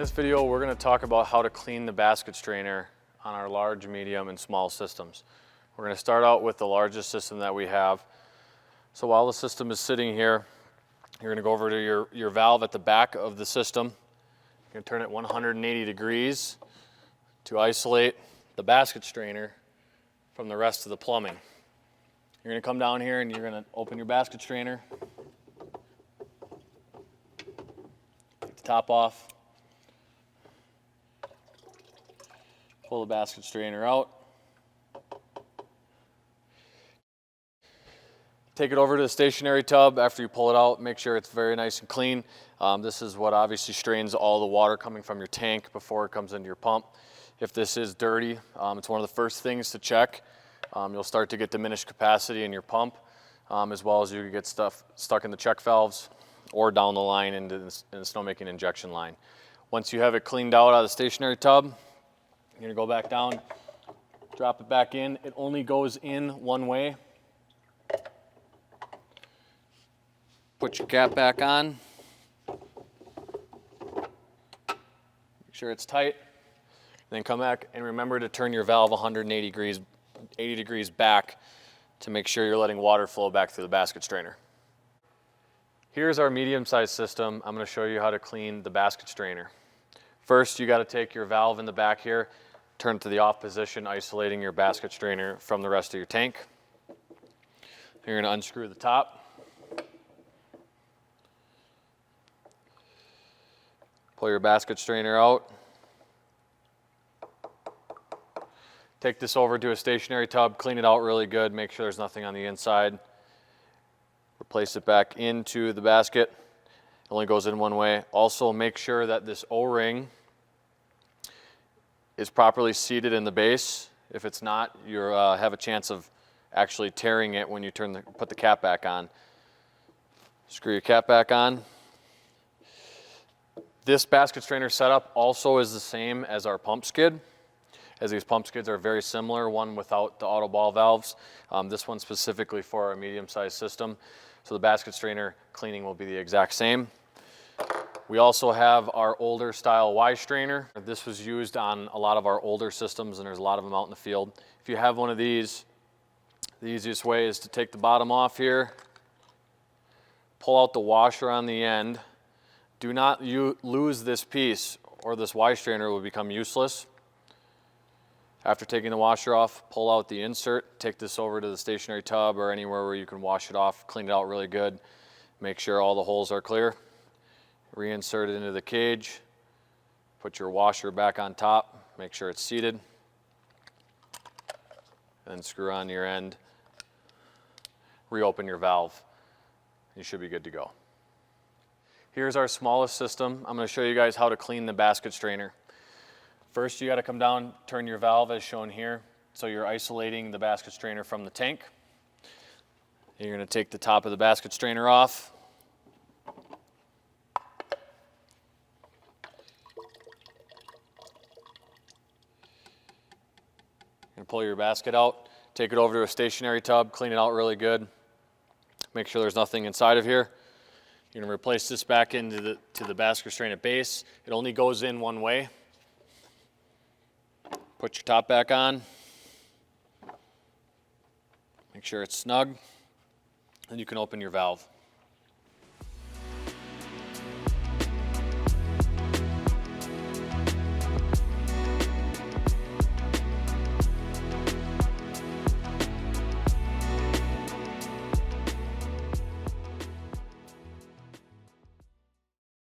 this video, we're going to talk about how to clean the basket strainer on our large, medium, and small systems. We're going to start out with the largest system that we have. So while the system is sitting here, you're going to go over to your valve at the back of the system. You're going to turn it 180 degrees to isolate the basket strainer from the rest of the plumbing. You're going to come down here and you're going to open your basket strainer. Take the top off. Pull the basket strainer out. Take it over to the stationary tub. After you pull it out, make sure it's very nice and clean. This is what obviously strains all the water coming from your tank before it comes into your pump. If this is dirty, it's one of the first things to check. You'll start to get diminished capacity in your pump, as well as you could get stuff stuck in the check valves or down the line into the snowmaking injection line. Once you have it cleaned out of the stationary tub, you're gonna go back down, drop it back in. It only goes in one way. Put your cap back on. Make sure it's tight. Then come back and remember to turn your valve 180 degrees, 80 degrees back to make sure you're letting water flow back through the basket strainer. Here's our medium-sized system. I'm going to show you how to clean the basket strainer. First, you got to take your valve in the back here, turn it to the off position, isolating your basket strainer from the rest of your tank. You're going to unscrew the top. Pull your basket strainer out. Take this over to a stationary tub, clean it out really good, make sure there's nothing on the inside. Replace it back into the basket. It only goes in one way. Also make sure that this O-ring is properly seated in the base. If it's not, you have a chance of actually tearing it when you put the cap back on. Screw your cap back on. This basket strainer setup also is the same as our pump skid, as these pump skids are very similar, one without the auto ball valves. This one specifically for our medium-sized system. So the basket strainer cleaning will be the exact same. We also have our older style Y strainer. This was used on a lot of our older systems, and there's a lot of them out in the field. If you have one of these, the easiest way is to take the bottom off here, pull out the washer on the end. Do not lose this piece or this Y strainer will become useless. After taking the washer off, pull out the insert, take this over to the stationary tub or anywhere where you can wash it off, clean it out really good. Make sure all the holes are clear. Reinsert it into the cage. Put your washer back on top, make sure it's seated. Then screw on your end. Reopen your valve. You should be good to go. Here's our smallest system. I'm going to show you guys how to clean the basket strainer. First, you got to come down, turn your valve as shown here. So you're isolating the basket strainer from the tank. You're going to take the top of the basket strainer off. You're going to pull your basket out, take it over to a stationary tub, clean it out really good. Make sure there's nothing inside of here. You're going to replace this back into the basket strainer base. It only goes in one way. Put your top back on. Make sure it's snug. Then you can open your valve.